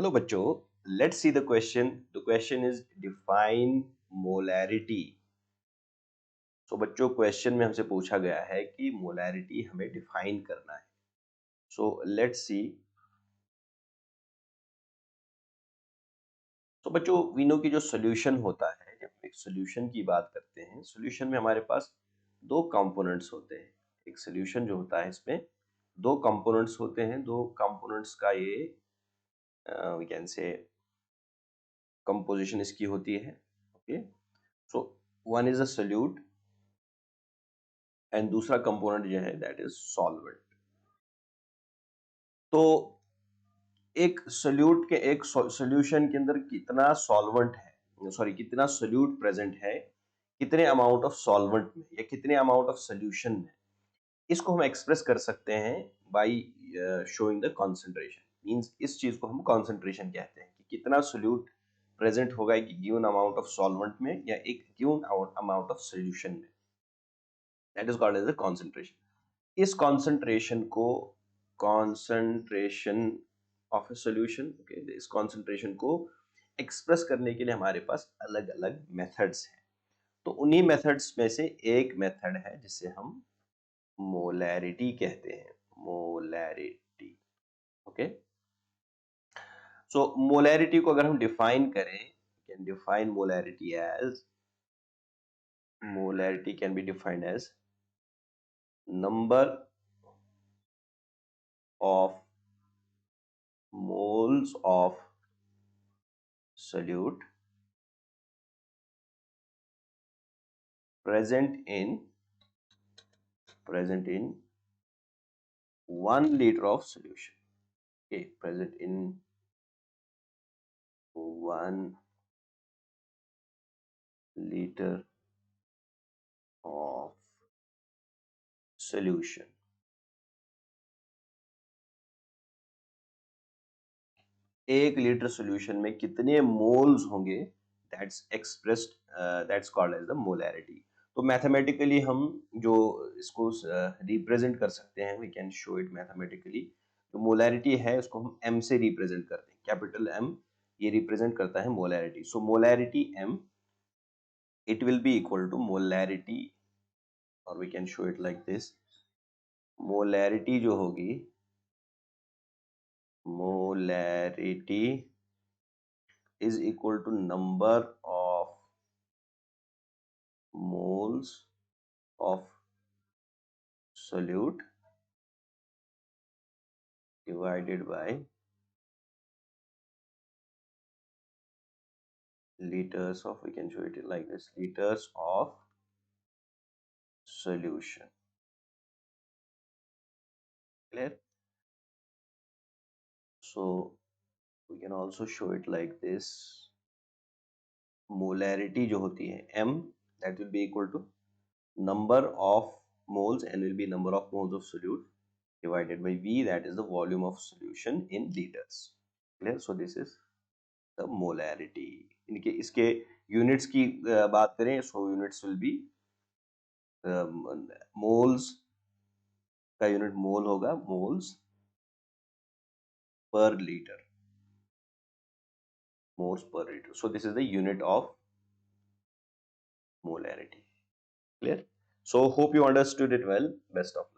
Hello बच्चों, let's see the question. The question is define molarity. तो बच्चों, question में हमसे पूछा गया है कि मोलैरिटी हमें डिफाइन करना है. So let's see. तो बच्चों, वी नो की जो सोल्यूशन होता है, जब हम एक सोल्यूशन की बात करते हैं, सोल्यूशन में हमारे पास दो कंपोनेंट्स होते हैं. एक सोल्यूशन जो होता है, इसमें दो कंपोनेंट्स होते हैं. दो कंपोनेंट्स का ये वी कैन से कंपोजिशन इसकी होती है. Okay, so one is a solute and दूसरा कंपोनेंट जो है दैट इज सॉल्वेंट. तो एक सोल्यूट के एक सॉल्यूशन के अंदर कितना सॉल्वेंट है, सॉरी कितना सोल्यूट प्रेजेंट है, कितने अमाउंट ऑफ सॉल्वेंट में या कितने अमाउंट ऑफ सोल्यूशन में, इसको हम एक्सप्रेस कर सकते हैं by showing the concentration. Means इस चीज को हम कंसंट्रेशन कहते हैं कि कितना सोल्यूट प्रेजेंट होगा एक गिवन अमाउंट ऑफ सॉल्वेंट में या एक गिवन अमाउंट ऑफ सोल्यूशन में. That is called as the concentration. इस कंसंट्रेशन को concentration of a solution, okay, इस कंसंट्रेशन को एक्सप्रेस करने के लिए हमारे पास अलग अलग मेथड्स हैं. तो उन्हीं मेथड्स में से एक मेथड है जिसे हम मोलैरिटी कहते हैं. मोलैरिटी. ओके, सो मोलैरिटी को अगर हम डिफाइन करें, can define molarity as, molarity can be defined as number of moles of solute present in 1 liter of solution. Okay, present in 1 liter of solution. एक लीटर सॉल्यूशन में कितने moles होंगे, that's expressed, that's called as the molarity. तो mathematically हम जो इसको represent कर सकते हैं, we can show it mathematically. जो मोलैरिटी है उसको हम m से रिप्रेजेंट करते हैं. कैपिटल M ये रिप्रेजेंट करता है molarity. So molarity m, it will be equal to molarity, और we can show it like this. Molarity जो होगी, molarity is equal to number of moles of solute divided by liters of, we can show it like this, liters of solution. Clear? So we can also show it like this. Molarity जो होती है m, that will be equal to number of moles, n will be number of moles of solute divided by v, that is the volume of solution in liters. Clear? So this is the molarity. इनके इसके units की बात करें, so units will be, moles का unit mole होगा, moles per litre, moles per liter. So this is the unit of molarity. Clear? So hope you understood it well. Best of luck.